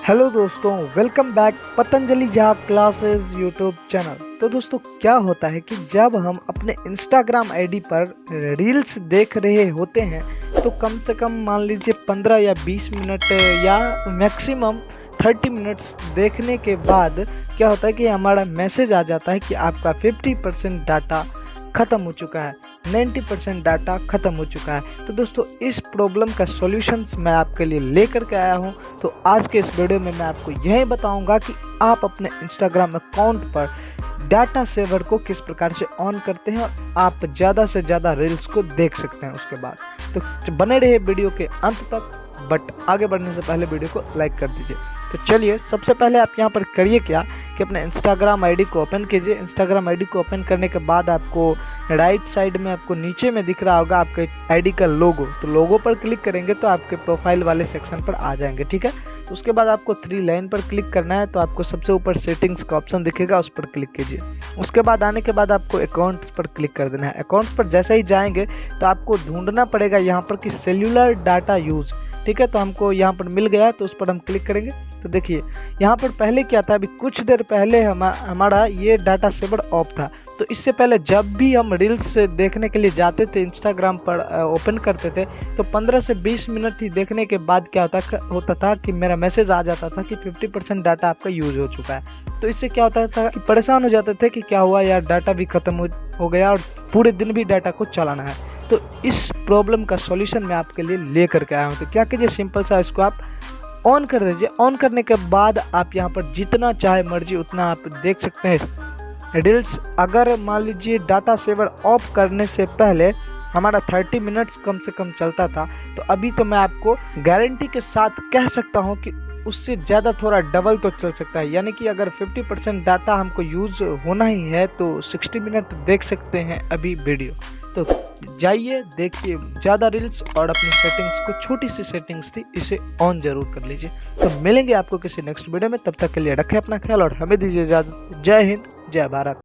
Hello दोस्तों, welcome back Patanjali जाप classes YouTube channel. तो दोस्तों क्या होता है कि जब हम अपने इंस्टाग्राम आईडी पर रील्स देख रहे होते हैं तो कम से कम मान लीजिए 15 या 20 मिनट या मैक्सिमम 30 मिनट्स देखने के बाद क्या होता है कि हमारा मैसेज आ जाता है कि आपका 50% डाटा ख़त्म हो चुका है, 90% डाटा ख़त्म हो चुका है। तो दोस्तों इस प्रॉब्लम का सॉल्यूशंस मैं आपके लिए लेकर के आया हूं। तो आज के इस वीडियो में मैं आपको यही बताऊंगा कि आप अपने इंस्टाग्राम अकाउंट पर डाटा सेवर को किस प्रकार से ऑन करते हैं और आप ज़्यादा से ज़्यादा रील्स को देख सकते हैं उसके बाद। तो बने रहे वीडियो के अंत तक, बट आगे बढ़ने से पहले वीडियो को लाइक कर दीजिए। तो चलिए सबसे पहले आप यहाँ पर करिए क्या कि अपने इंस्टाग्राम आईडी को ओपन कीजिए। इंस्टाग्राम आईडी को ओपन करने के बाद आपको राइट साइड में आपको नीचे में दिख रहा होगा आपके आईडी का लोगो। तो लोगो पर क्लिक करेंगे तो आपके प्रोफाइल वाले सेक्शन पर आ जाएंगे, ठीक है। तो उसके बाद आपको 3 लाइन पर क्लिक करना है। तो आपको सबसे ऊपर सेटिंग्स का ऑप्शन दिखेगा, उस पर क्लिक कीजिए। उसके बाद आने के बाद आपको अकाउंट्स पर क्लिक कर देना है। अकाउंट्स पर जैसे ही जाएंगे तो आपको ढूंढना पड़ेगा यहाँ पर कि सेल्यूलर डाटा यूज, ठीक है। तो हमको यहाँ पर मिल गया तो उस पर हम क्लिक करेंगे। तो देखिए यहाँ पर पहले क्या था, अभी कुछ देर पहले हमारा ये डाटा सेवर ऑफ था। तो इससे पहले जब भी हम रील्स देखने के लिए जाते थे, इंस्टाग्राम पर ओपन करते थे, तो 15 से 20 मिनट ही देखने के बाद क्या होता था कि मेरा मैसेज आ जाता था कि 50% डाटा आपका यूज हो चुका है। तो इससे क्या होता था कि परेशान हो जाते थे कि क्या हुआ यार, डाटा भी खत्म हो गया और पूरे दिन भी डाटा को चलाना है। तो इस प्रॉब्लम का सॉल्यूशन मैं आपके लिए लेकर के आया हूँ। तो क्या कीजिए, सिंपल सा इसको आप ऑन कर दीजिए। ऑन करने के बाद आप यहाँ पर जितना चाहे मर्जी उतना आप देख सकते हैं रील्स। अगर मान लीजिए डाटा सेवर ऑफ करने से पहले हमारा 30 मिनट्स कम से कम चलता था, तो अभी तो मैं आपको गारंटी के साथ कह सकता हूँ कि उससे ज़्यादा थोड़ा डबल तो चल सकता है। यानी कि अगर 50% डाटा हमको यूज़ होना ही है तो 60 मिनट देख सकते हैं अभी वीडियो। तो जाइए देखिए ज़्यादा रील्स और अपनी सेटिंग्स को, छोटी सी सेटिंग्स थी, इसे ऑन जरूर कर लीजिए। तो मिलेंगे आपको किसी नेक्स्ट वीडियो में, तब तक के लिए रखें अपना ख्याल और हमें दीजिए इजाज़त। जय हिंद, जय भारत।